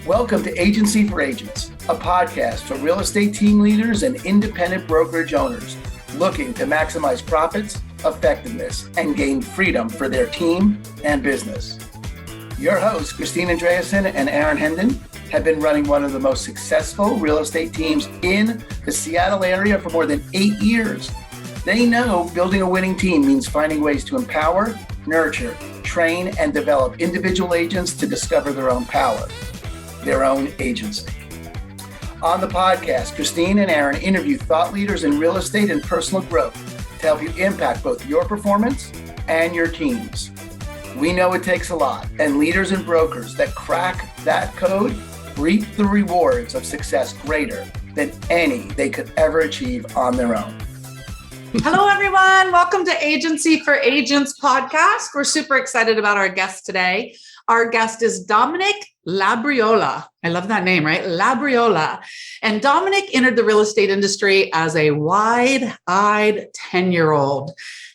Welcome to Agency for Agents, a podcast for real estate team leaders and independent brokerage owners looking to maximize profits, effectiveness, and gain freedom for their team and business. Your hosts, Christine Andreasen and Aaron Hendon, have been running one of the most successful real estate teams in the Seattle area for more than 8 years. They know building a winning team means finding ways to empower, nurture, train, and develop individual agents to discover their own power, their own agency. On the podcast, Christine and Aaron interview thought leaders in real estate and personal growth to help you impact both your performance and your teams. We know it takes a lot, and leaders and brokers that crack that code reap the rewards of success greater than any they could ever achieve on their own. Hello, everyone. Welcome to Agency for Agents podcast. We're super excited about our guest today. Our guest is Dominic Labriola. I love that name, right? Labriola. And Dominic entered the real estate industry as a wide-eyed 10-year-old.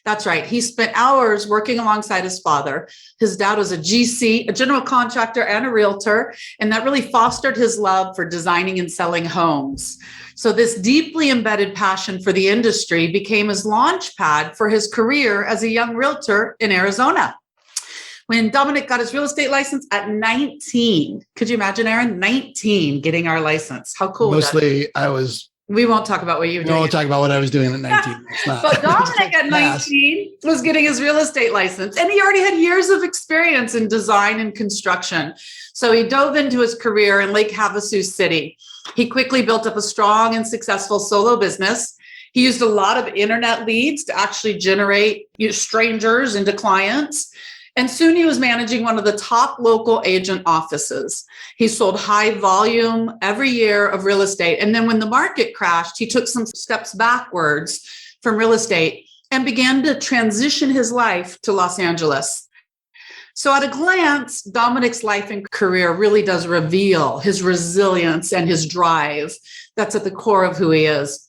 That's right. He spent hours working alongside his father. His dad was a GC, a general contractor, and a realtor, and that really fostered his love for designing and selling homes. So this deeply embedded passion for the industry became his launchpad for his career as a young realtor in Arizona. When Dominic got his real estate license at 19, could you imagine, Aaron? 19 getting our license. How cool was that? Mostly We won't talk about what you were doing. We won't talk about what I was doing at 19. It's not. But Dominic at 19 was getting his real estate license, and he already had years of experience in design and construction. So he dove into his career in Lake Havasu City. He quickly built up a strong and successful solo business. He used a lot of internet leads to actually generate strangers into clients. And soon he was managing one of the top local agent offices. He sold high volume every year of real estate. And then when the market crashed, he took some steps backwards from real estate and began to transition his life to Los Angeles. So at a glance, Dominic's life and career really does reveal his resilience and his drive. That's at the core of who he is.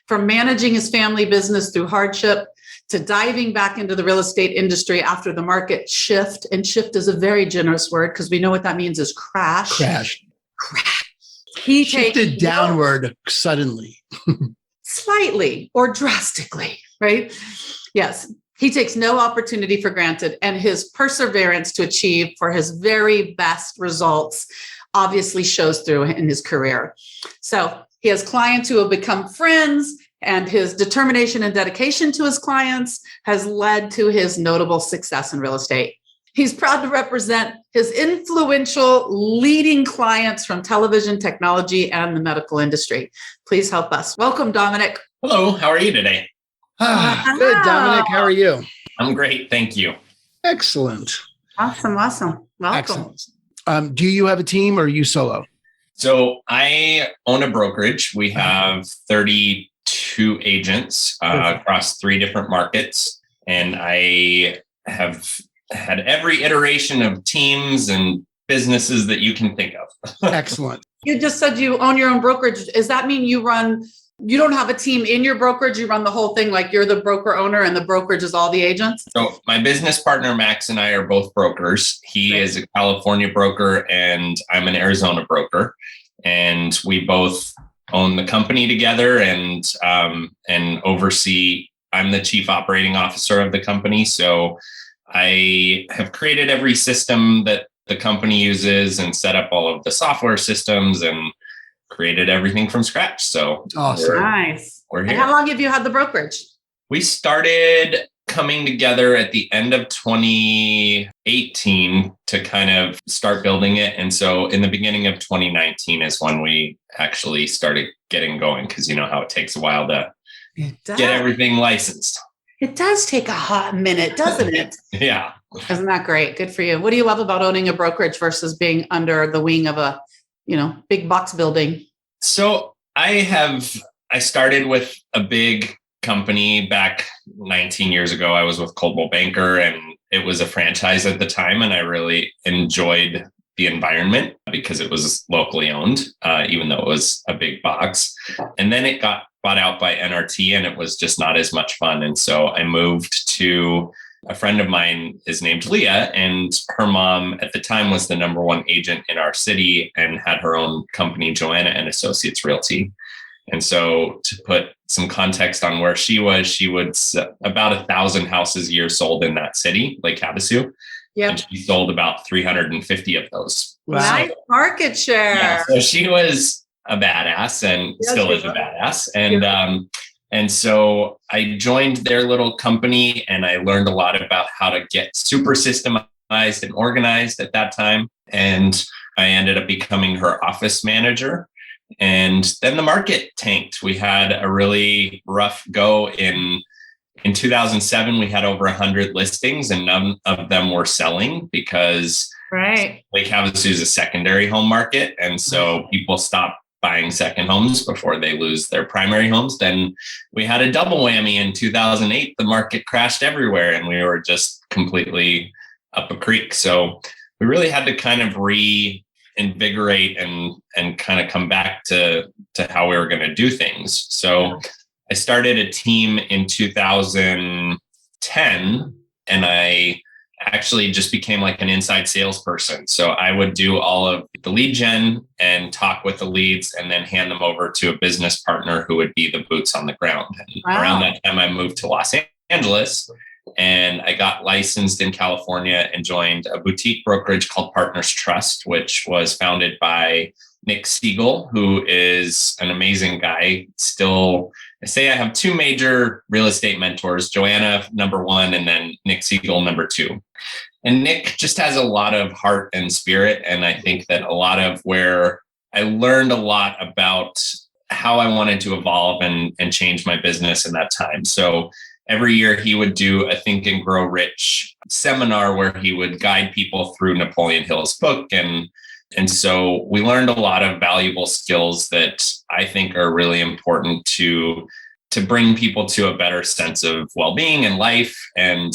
From managing his family business through hardship to diving back into the real estate industry after the market shift, and shift is a very generous word because we know what that means is crash. He shifted downward suddenly. Slightly or drastically, right? Yes. He takes no opportunity for granted, and his perseverance to achieve for his very best results obviously shows through in his career. So he has clients who have become friends, and his determination and dedication to his clients has led to his notable success in real estate. He's proud to represent his influential leading clients from television, technology, and the medical industry. Please help us. Welcome, Dominic. Hello, how are you today? Good, Dominic. How are you? I'm great, thank you. Excellent. Awesome. Welcome. Excellent. Do you have a team or are you solo? So I own a brokerage. We have 32 agents across 3 different markets. And I have had every iteration of teams and businesses that you can think of. Excellent. You just said you own your own brokerage. Does that mean you don't have a team in your brokerage? You run the whole thing like you're the broker owner and the brokerage is all the agents? So my business partner, Max, and I are both brokers. He is a California broker and I'm an Arizona broker. And we both own the company together and oversee. I'm the chief operating officer of the company. So I have created every system that the company uses and set up all of the software systems and created everything from scratch. So awesome. Nice. We're here. And how long have you had the brokerage? We started coming together at the end of 2018 to kind of start building it. And so in the beginning of 2019 is when we actually started getting going, because you know how it takes a while to get everything licensed. It does take a hot minute, doesn't it? Yeah. Isn't that great? Good for you. What do you love about owning a brokerage versus being under the wing of a, big box building? So I started with a big company back 19 years ago. I was with Coldwell Banker and it was a franchise at the time. And I really enjoyed the environment because it was locally owned, even though it was a big box. And then it got bought out by NRT and it was just not as much fun. And so I moved to a friend of mine is named Leah, and her mom at the time was the number one agent in our city and had her own company, Joanna and Associates Realty. And so to put some context on where she was about 1,000 houses a year sold in that city, Lake Havasu. Yep. And she sold about 350 of those. Wow. Nice market share. Yeah, so she was a badass and still is a badass. And so I joined their little company and I learned a lot about how to get super systemized and organized at that time. And I ended up becoming her office manager. And then the market tanked. We had a really rough go in 2007. We had over 100 listings and none of them were selling because Lake Havasu is a secondary home market. And so people stop buying second homes before they lose their primary homes. Then we had a double whammy in 2008. The market crashed everywhere and we were just completely up a creek. So we really had to kind of reinvigorate and kind of come back to how we were going to do things. So I started a team in 2010 and I actually just became like an inside salesperson. So I would do all of the lead gen and talk with the leads and then hand them over to a business partner who would be the boots on the ground. And around that time, I moved to Los Angeles and I got licensed in California and joined a boutique brokerage called Partners Trust, which was founded by Nick Siegel, who is an amazing guy. Still, I say I have two major real estate mentors, Joanna, number one, and then Nick Siegel, number two. And Nick just has a lot of heart and spirit. And I think that a lot of where I learned a lot about how I wanted to evolve and change my business in that time. So every year he would do a Think and Grow Rich seminar where he would guide people through Napoleon Hill's book. And so we learned a lot of valuable skills that I think are really important to bring people to a better sense of well-being and life. And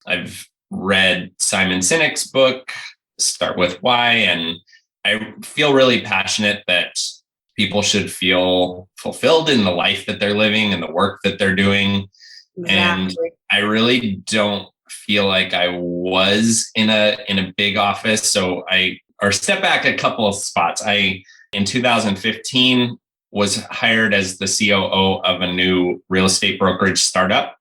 I've read Simon Sinek's book, Start With Why, and I feel really passionate that people should feel fulfilled in the life that they're living and the work that they're doing. Exactly. And I really don't feel like I was in a big office. So step back a couple of spots. In 2015, was hired as the COO of a new real estate brokerage startup.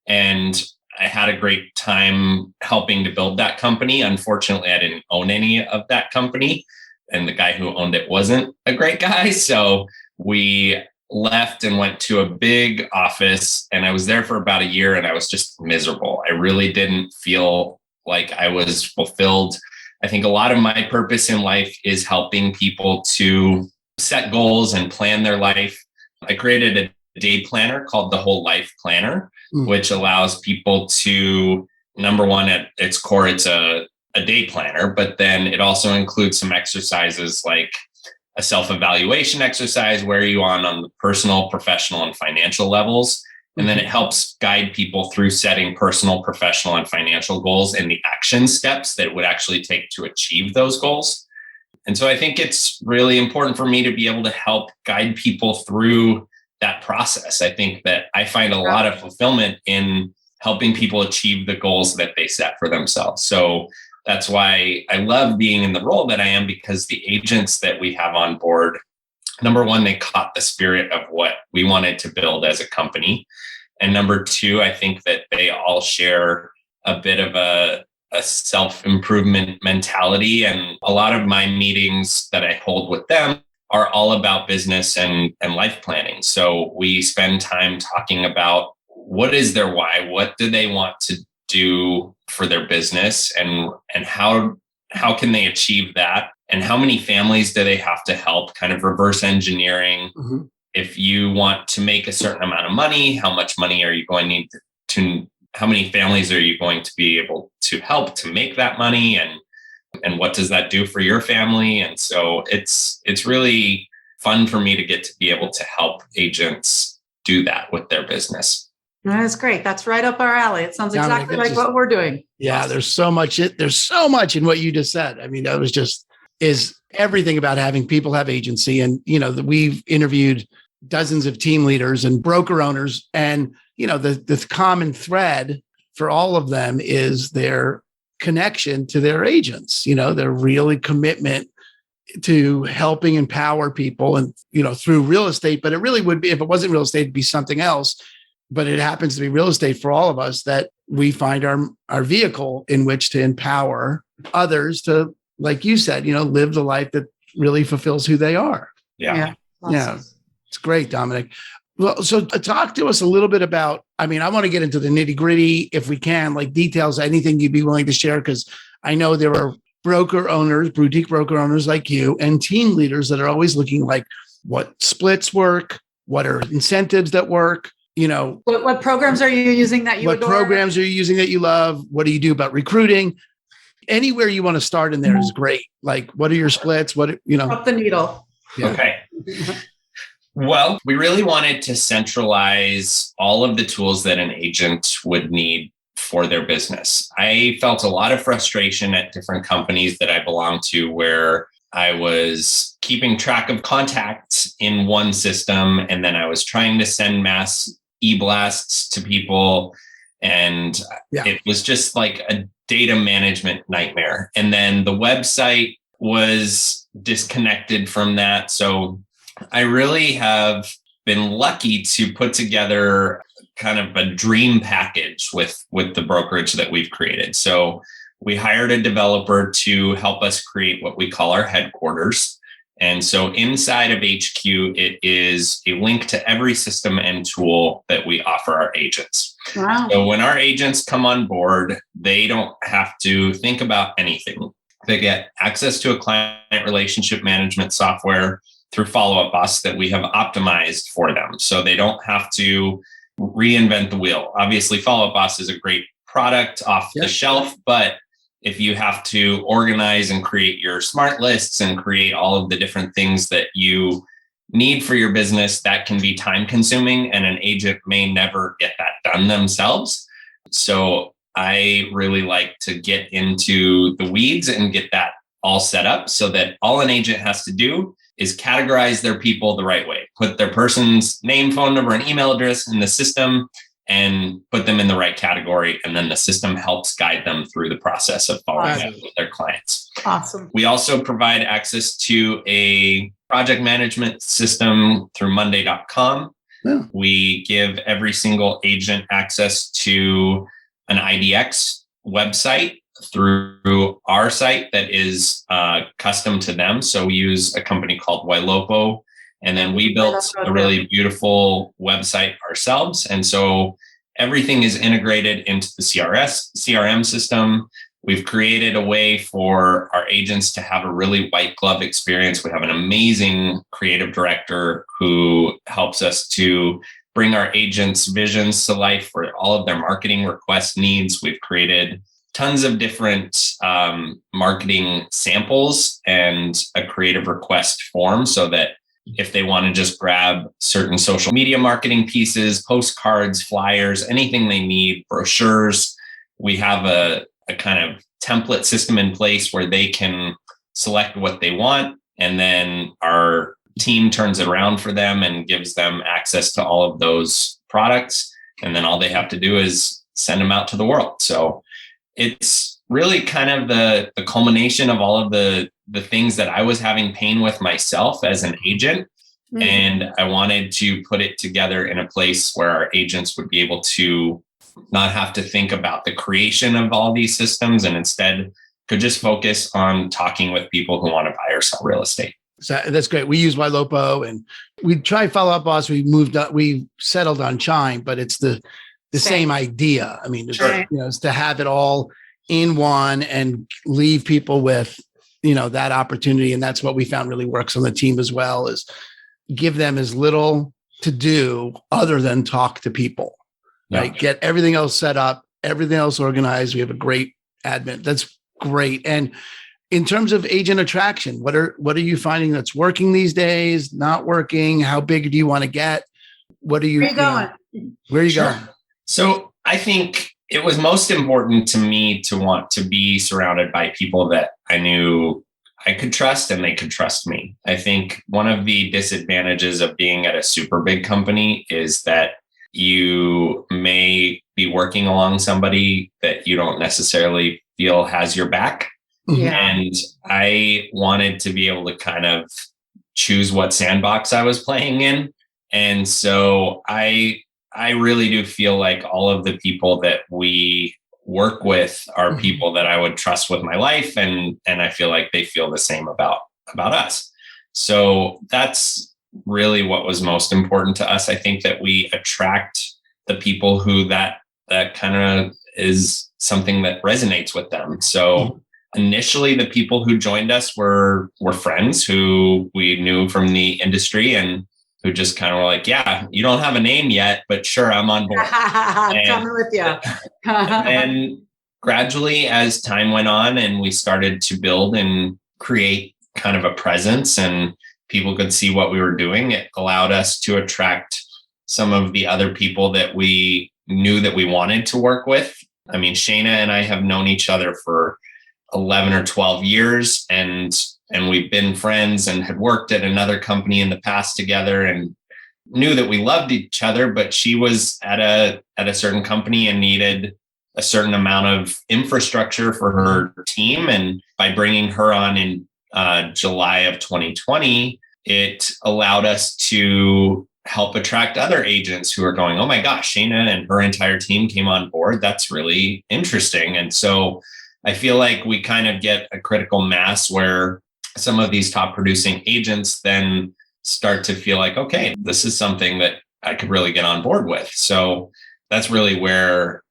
And I had a great time helping to build that company. Unfortunately, I didn't own any of that company. And the guy who owned it wasn't a great guy. So we left and went to a big office. And I was there for about a year and I was just miserable. I really didn't feel like I was fulfilled. I think a lot of my purpose in life is helping people to set goals and plan their life. I created a day planner called the Whole Life Planner, which allows people to, number one, at its core, it's a day planner, but then it also includes some exercises like a self-evaluation exercise. Where are you on the personal, professional, and financial levels? And then it helps guide people through setting personal, professional, and financial goals and the action steps that it would actually take to achieve those goals. And so I think it's really important for me to be able to help guide people through that process. I think that I find a lot of fulfillment in helping people achieve the goals that they set for themselves. So that's why I love being in the role that I am, because the agents that we have on board, number one, they caught the spirit of what we wanted to build as a company. And number two, I think that they all share a bit of a self-improvement mentality. And a lot of my meetings that I hold with them are all about business and life planning. So we spend time talking about what is their why, what do they want to do for their business, and how can they achieve that, and how many families do they have to help, kind of reverse engineering. Mm-hmm. If you want to make a certain amount of money, how much money are you going to need to how many families are you going to be able to help to make that money, and what does that do for your family? And so it's really fun for me to get to be able to help agents do that with their business. That's great. That's right up our alley. It sounds exactly like what we're doing. Yeah, there's so much in what you just said. I mean, that was is everything about having people have agency. And, we've interviewed dozens of team leaders and broker owners. And, the common thread for all of them is their connection to their agents, their really commitment to helping empower people and, through real estate. But it really would be, if it wasn't real estate, it'd be something else. But it happens to be real estate for all of us, that we find our vehicle in which to empower others to, like you said, live the life that really fulfills who they are. Yeah. Yeah. It's great, Dominic. Well, so talk to us a little bit about, I want to get into the nitty gritty if we can, like details, anything you'd be willing to share, because I know there are broker owners, boutique broker owners like you, and team leaders that are always looking like what splits work, what are incentives that work, What programs are you using that you adore? What programs are you using that you love? What do you do about recruiting? Anywhere you want to start in there is great. Like, what are your splits? Up the needle. Yeah. Okay. Well, we really wanted to centralize all of the tools that an agent would need for their business. I felt a lot of frustration at different companies that I belonged to, where I was keeping track of contacts in one system, and then I was trying to send mass e-blasts to people. And It was just like a data management nightmare. And then the website was disconnected from that. So I really have been lucky to put together kind of a dream package with the brokerage that we've created. So we hired a developer to help us create what we call our headquarters. And so inside of HQ, it is a link to every system and tool that we offer our agents. Wow. So when our agents come on board, they don't have to think about anything. They get access to a client relationship management software through Follow Up Boss that we have optimized for them. So they don't have to reinvent the wheel. Obviously, Follow Up Boss is a great product off the shelf, but if you have to organize and create your smart lists and create all of the different things that you need for your business, that can be time consuming, and an agent may never get that done themselves. So I really like to get into the weeds and get that all set up so that all an agent has to do is categorize their people the right way, put their person's name, phone number, and email address in the system, and put them in the right category. And then the system helps guide them through the process of following up with their clients. Awesome. We also provide access to a project management system through Monday.com. Yeah. We give every single agent access to an IDX website through our site that is custom to them. So we use a company called Wailopo. And then we built a really beautiful website ourselves. And so everything is integrated into the CRM system. We've created a way for our agents to have a really white glove experience. We have an amazing creative director who helps us to bring our agents' visions to life for all of their marketing request needs. We've created tons of different marketing samples and a creative request form so that if they want to just grab certain social media marketing pieces, postcards, flyers, anything they need, brochures, we have a kind of template system in place where they can select what they want. And then our team turns it around for them and gives them access to all of those products. And then all they have to do is send them out to the world. So it's really kind of the culmination of all of the things that I was having pain with myself as an agent. Mm-hmm. And I wanted to put it together in a place where our agents would be able to not have to think about the creation of all these systems, and instead could just focus on talking with people who want to buy or sell real estate. So that's great. We use Wailopo and we tried Follow Up Boss. We moved up, we settled on Chime, but it's the same idea. I mean, it's to have it all in one and leave people with, that opportunity. And that's what we found really works on the team as well, is give them as little to do other than talk to people, right? Get everything else set up, everything else organized. We have a great admin. That's great. And in terms of agent attraction, what are you finding that's working these days, not working? How big do you want to get? What are you, where are you going? So I think it was most important to me to want to be surrounded by people that I knew I could trust and they could trust me. I think one of the disadvantages of being at a super big company is that you may be working along somebody that you don't necessarily feel has your back. Yeah. And I wanted to be able to kind of choose what sandbox I was playing in. And so I really do feel like all of the people that we work with are people that I would trust with my life. And I feel like they feel the same about us. So that's really what was most important to us. I think that we attract the people who that kind of is something that resonates with them. So initially, the people who joined us were friends who we knew from the industry and who just kind of were like, yeah, you don't have a name yet, but sure, I'm on board. I'm coming with you. And gradually, as time went on and we started to build and create kind of a presence and people could see what we were doing, it allowed us to attract some of the other people that we knew that we wanted to work with. I mean, Shayna and I have known each other for 11 or 12 years and we've been friends and had worked at another company in the past together and knew that we loved each other, but she was at a certain company and needed a certain amount of infrastructure for her team. And by bringing her on in July of 2020, it allowed us to help attract other agents who are going, oh my gosh, Shayna and her entire team came on board. That's really interesting. And so I feel like we kind of get a critical mass where some of these top producing agents then start to feel like, okay, this is something that I could really get on board with. So that's really where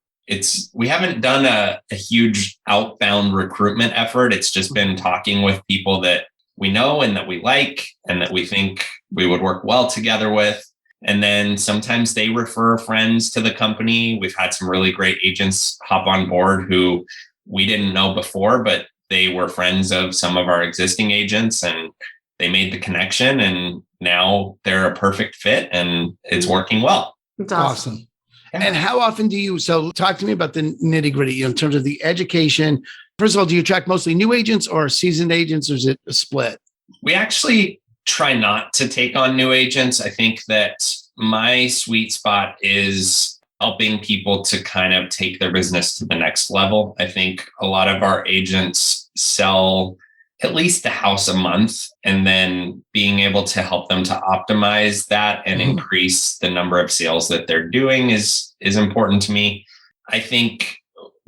we haven't done a huge outbound recruitment effort. It's just been talking with people that we know and that we like and that we think we would work well together with. And then sometimes they refer friends to the company. We've had some really great agents hop on board who we didn't know before, but they were friends of some of our existing agents and they made the connection and now they're a perfect fit and it's working well. That's awesome. Yeah. And how often so talk to me about the nitty gritty in terms of the education. First of all, do you attract mostly new agents or seasoned agents or is it a split? We actually try not to take on new agents. I think that my sweet spot is helping people to kind of take their business to the next level. I think a lot of our agents sell at least a house a month, and then being able to help them to optimize that and increase the number of sales that they're doing is important to me. I think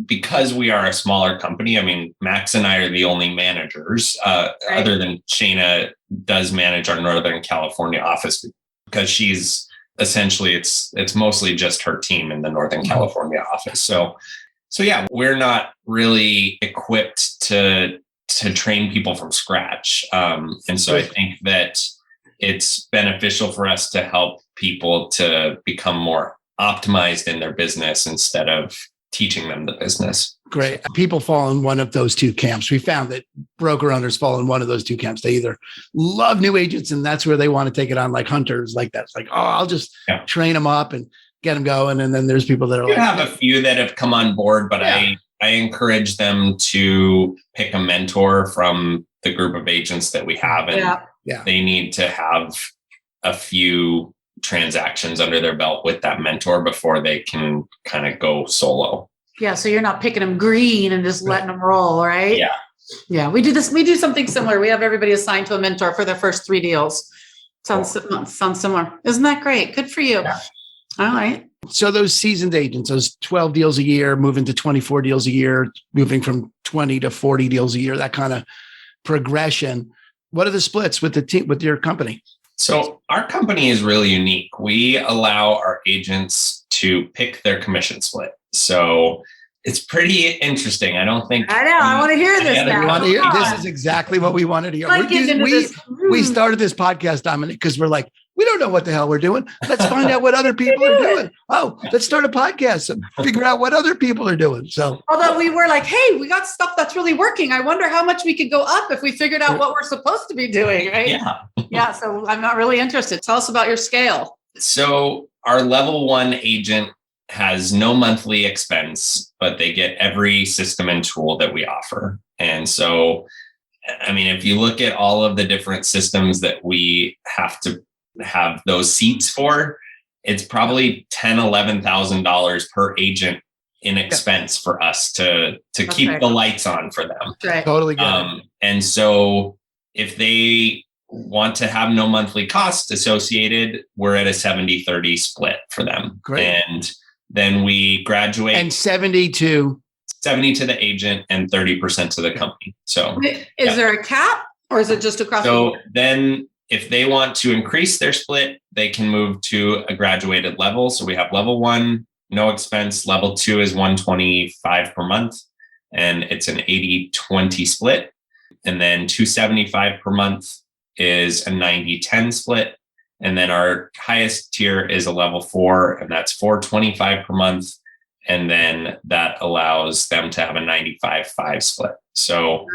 because we are a smaller company, I mean, Max and I are the only managers, other than Shayna does manage our Northern California office because she's essentially it's mostly just her team in the Northern California office. So yeah, we're not really equipped to train people from scratch. And so I think that it's beneficial for us to help people to become more optimized in their business instead of teaching them the business. Great. People fall in one of those two camps. We found that broker owners fall in one of those two camps. They either love new agents and that's where they want to take it on like hunters like that. It's like, oh, I'll just train them up and get them going. And then there's people that are you have a few that have come on board, but I encourage them to pick a mentor from the group of agents that we have. And they need to have a few transactions under their belt with that mentor before they can kind of go solo. Yeah. So you're not picking them green and just letting them roll, right? Yeah. Yeah. We do this. We do something similar. We have everybody assigned to a mentor for their first 3 deals. Sounds similar. Isn't that great? Good for you. Yeah. All right. So those seasoned agents, those 12 deals a year, moving to 24 deals a year, moving from 20 to 40 deals a year, that kind of progression. What are the splits with the team, with your company? So our company is really unique. We allow our agents to pick their commission split. So it's pretty interesting. I don't think I want to hear this now. This is exactly what we wanted to hear. We started this podcast, Dominic, because we're like, we don't know what the hell we're doing. Let's find out what other people are doing. Oh, let's start a podcast and figure out what other people are doing. So, although we were like, hey, we got stuff that's really working. I wonder how much we could go up if we figured out what we're supposed to be doing, right? Yeah. Yeah. So I'm not really interested. Tell us about your scale. So our level 1 agent has no monthly expense, but they get every system and tool that we offer. And so, I mean, if you look at all of the different systems that we have to have those seats for, it's probably $10,000-$11,000 per agent in expense for us to keep the lights on for them. Right. Totally get it. And so if they want to have no monthly costs associated, we're at a 70-30 split for them. Great. And then we graduate. And 70 to the agent and 30% to the company. So is there a cap or is it just across the board? So then if they want to increase their split, they can move to a graduated level. So we have level 1, no expense. Level 2 is $125 per month, and it's an 80-20 split. And then $275 per month is a 90-10 split. And then our highest tier is a level 4, and that's $425 per month. And then that allows them to have a 95-5 split. So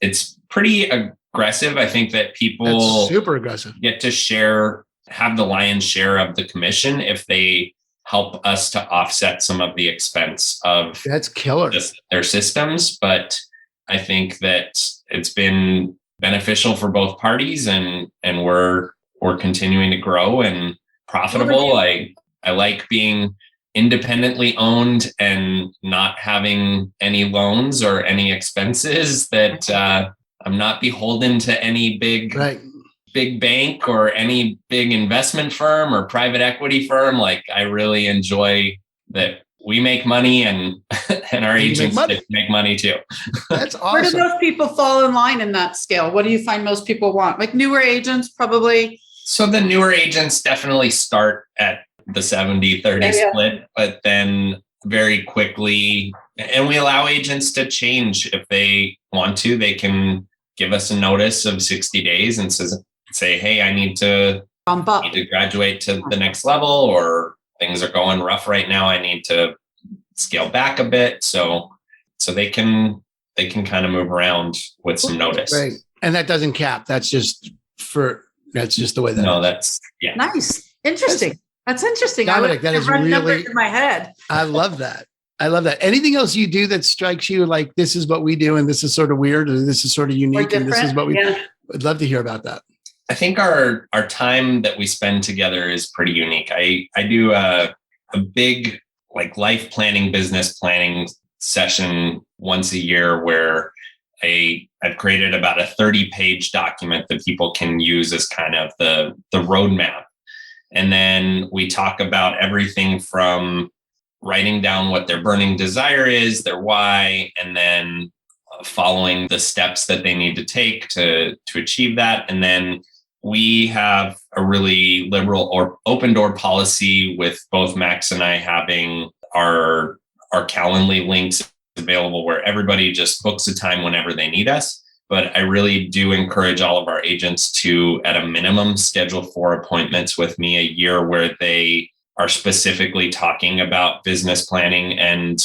it's pretty aggressive. I think that people That's super aggressive get to have the lion's share of the commission if they help us to offset some of the expense of that's killer their systems. But I think that it's been beneficial for both parties, and we're continuing to grow and profitable. I like being independently owned and not having any loans or any expenses that I'm not beholden to any big bank or any big investment firm or private equity firm. Like, I really enjoy that we make money and our agents make money too. That's awesome. Where do most people fall in line in that scale? What do you find most people want? Like newer agents, probably. So the newer agents definitely start at the 70-30 split, but then very quickly, and we allow agents to change if they want to. They can give us a notice of 60 days and say, hey, I need to graduate to the next level, or things are going rough right now. I need to scale back a bit. So they can kind of move around with some notice. Right. And that doesn't cap. That's just the way that that's nice. Interesting. That's interesting. Dominic, that is really in my head. I love that. Anything else you do that strikes you like this is what we do and this is sort of weird or this is sort of unique and this is what we I'd love to hear about that. I think our time that we spend together is pretty unique. I do a big like life planning, business planning session once a year where I've created about a 30-page document that people can use as kind of the roadmap. And then we talk about everything from writing down what their burning desire is, their why, and then following the steps that they need to take to achieve that. And then we have a really liberal or open door policy with both Max and I having our Calendly links available where everybody just books a time whenever they need us. But I really do encourage all of our agents to, at a minimum, schedule 4 appointments with me a year where they are specifically talking about business planning and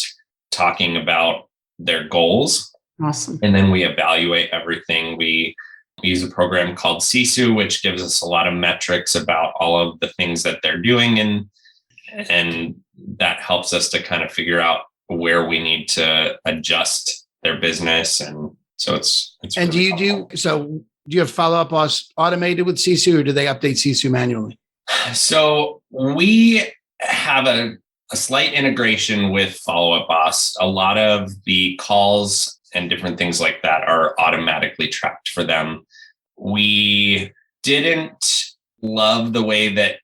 talking about their goals. Awesome. And then we evaluate everything. We use a program called CSU, which gives us a lot of metrics about all of the things that they're doing. And that helps us to kind of figure out where we need to adjust their business. And so it's and really do you have follow-up automated with CSU or do they update CSU manually? So we have a slight integration with Follow-Up Boss. A lot of the calls and different things like that are automatically tracked for them. We didn't love the way that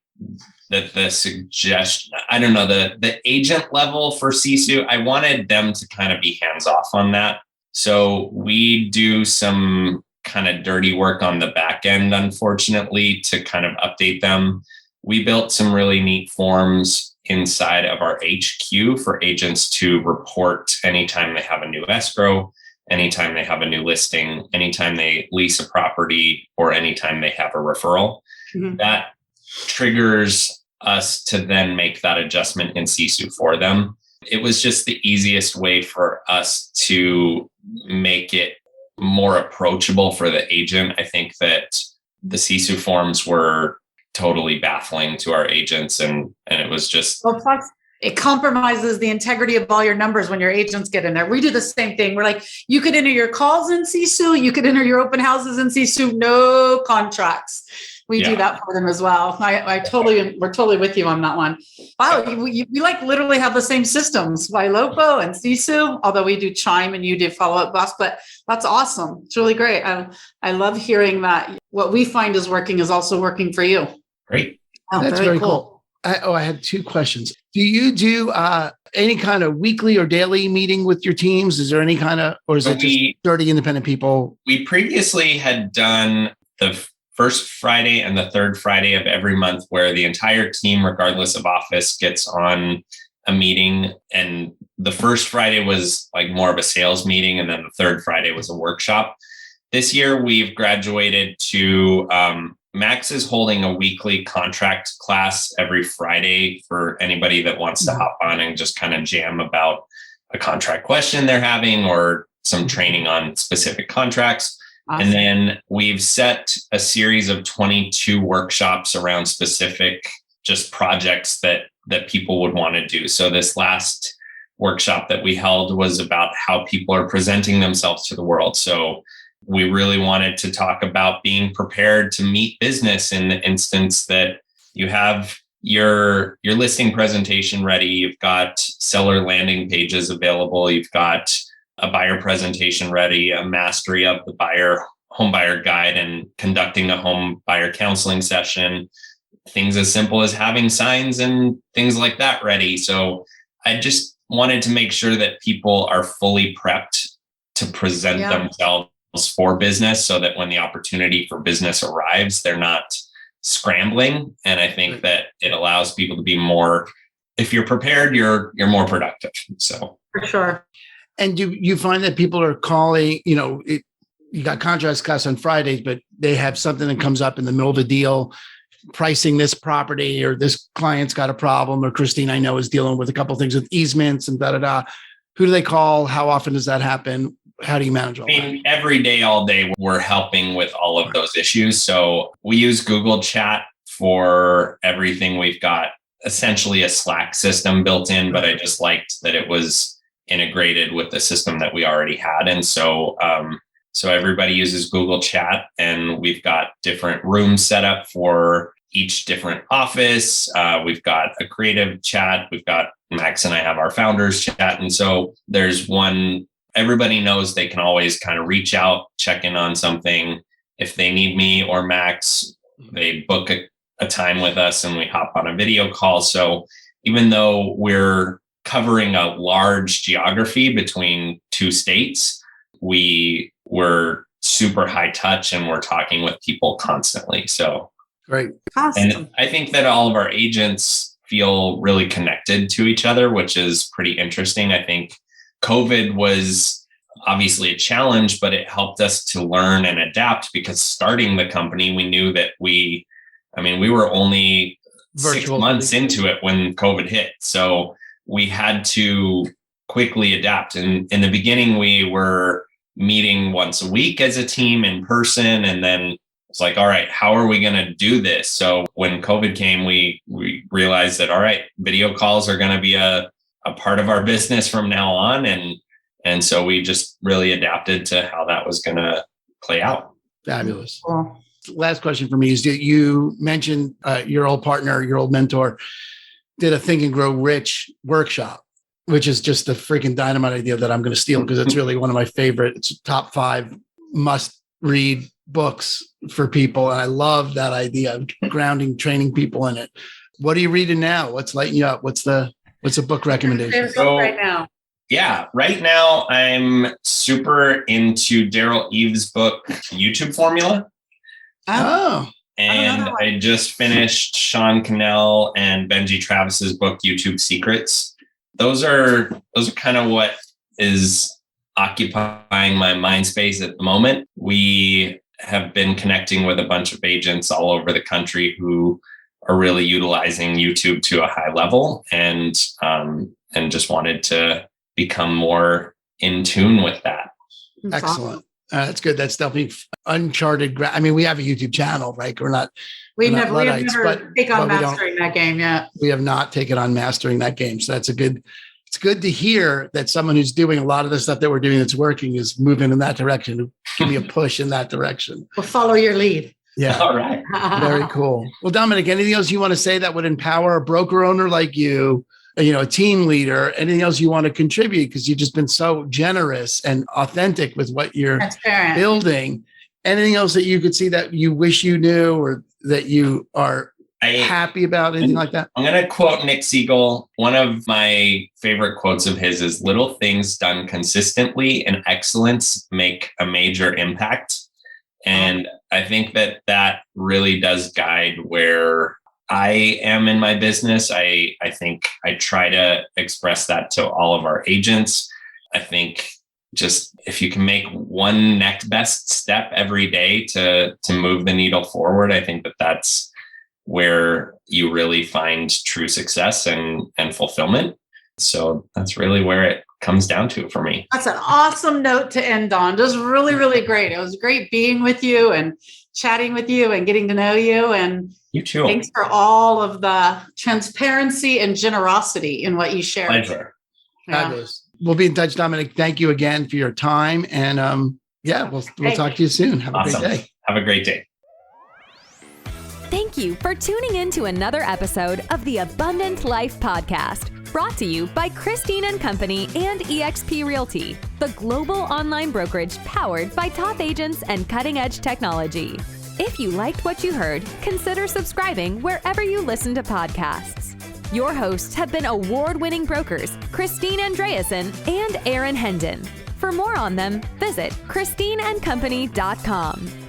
the suggestion, I don't know, the agent level for CSU, I wanted them to kind of be hands-off on that. So we do some kind of dirty work on the back end, unfortunately, to kind of update them. We built some really neat forms inside of our HQ for agents to report anytime they have a new escrow, anytime they have a new listing, anytime they lease a property, or anytime they have a referral. Mm-hmm. That triggers us to then make that adjustment in CSU for them. It was just the easiest way for us to make it more approachable for the agent. I think that the CSU forms were totally baffling to our agents, and it was just... Well, plus it compromises the integrity of all your numbers when your agents get in there. We do the same thing. We're like, you could enter your calls in CSU, you could enter your open houses in CSU, no contracts. We do that for them as well. We're totally with you on that one. Wow, we like literally have the same systems, Wailopo and Sisu, although we do Chime and you do Follow Up Boss, but that's awesome. It's really great. I love hearing that what we find is working is also working for you. Great. Oh, that's very cool. I had 2 questions. Do you do any kind of weekly or daily meeting with your teams? Is there any kind of, or is it just 30 independent people? We previously had done the first Friday and the third Friday of every month where the entire team, regardless of office, gets on a meeting. And the first Friday was like more of a sales meeting. And then the third Friday was a workshop. This year, we've graduated to Max is holding a weekly contract class every Friday for anybody that wants to hop on and just kind of jam about a contract question they're having or some training on specific contracts. Awesome. And then we've set a series of 22 workshops around specific just projects that people would want to do. So this last workshop that we held was about how people are presenting themselves to the world. So we really wanted to talk about being prepared to meet business in the instance that you have your listing presentation ready. You've got seller landing pages available. You've got a buyer presentation ready, a mastery of the home buyer guide and conducting a home buyer counseling session, things as simple as having signs and things like that ready. So I just wanted to make sure that people are fully prepped to present themselves for business so that when the opportunity for business arrives, they're not scrambling. And I think that it allows people to be more, if you're prepared, you're more productive. So for sure. And do you find that people are calling, you got contracts class on Fridays, but they have something that comes up in the middle of a deal, pricing this property, or this client's got a problem, or Christine, I know, is dealing with a couple of things with easements and da-da-da. Who do they call? How often does that happen? How do you manage all that? Every day, all day, we're helping with all of those issues. So we use Google Chat for everything. We've got essentially a Slack system built in, but I just liked that it was integrated with the system that we already had. And so everybody uses Google Chat, and we've got different rooms set up for each different office. We've got a creative chat. We've got Max and I have our founders chat. And so there's one, everybody knows they can always kind of reach out, check in on something. If they need me or Max, they book a time with us and we hop on a video call. So even though we're covering a large geography between 2 states, we were super high touch and we're talking with people constantly. So great. Awesome. And I think that all of our agents feel really connected to each other, which is pretty interesting. I think COVID was obviously a challenge, but it helped us to learn and adapt, because starting the company, we knew that we were only virtual 6 months into it when COVID hit. So we had to quickly adapt. And in the beginning, we were meeting once a week as a team in person. And then it's like, all right, how are we going to do this? So when COVID came, we realized that, all right, video calls are going to be a part of our business from now on. And so we just really adapted to how that was going to play out. Fabulous. Well, last question for me is, you mentioned your old partner, your old mentor, did a Think and Grow Rich workshop, which is just a freaking dynamite idea that I'm going to steal, because it's really one of my favorite. It's top 5 must read books for people. And I love that idea of grounding, training people in it. What are you reading now? What's lighting you up? What's a book recommendation? Right now. Yeah, right now I'm super into Daryl Eves' book, YouTube Formula. Oh. And I just finished Sean Cannell and Benji Travis's book, YouTube Secrets. Those are kind of what is occupying my mind space at the moment. We have been connecting with a bunch of agents all over the country who are really utilizing YouTube to a high level, and just wanted to become more in tune with that. That's excellent. Awesome. That's good. That's definitely uncharted. We have a YouTube channel, right? We've never taken on mastering that game yet. We have not taken on mastering that game. So it's good to hear that someone who's doing a lot of the stuff that we're doing that's working is moving in that direction. Give me a push in that direction. We'll follow your lead. Yeah. All right. Very cool. Well, Dominic, anything else you want to say that would empower a broker owner like you, a team leader, anything else you want to contribute? Because you've just been so generous and authentic with what you're building. Anything else that you could see that you wish you knew or that you are happy about, anything like that? I'm going to quote Nick Siegel. One of my favorite quotes of his is, "Little things done consistently and excellence make a major impact." And I think that really does guide where I am in my business. I think I try to express that to all of our agents. I think just if you can make one next best step every day to move the needle forward, I think that's where you really find true success and fulfillment. So that's really where it comes down to for me. That's an awesome note to end on. Just really, really great. It was great being with you and chatting with you and getting to know you. And you too. Thanks for all of the transparency and generosity in what you shared. Pleasure. Fabulous. We'll be in touch, Dominic. Thank you again for your time. And we'll talk to you soon. Have a great day. Have a great day. Thank you for tuning in to another episode of the Abundant Life Podcast, brought to you by Christine & Company and eXp Realty, the global online brokerage powered by top agents and cutting-edge technology. If you liked what you heard, consider subscribing wherever you listen to podcasts. Your hosts have been award-winning brokers Christine Andreasen and Aaron Hendon. For more on them, visit christineandcompany.com.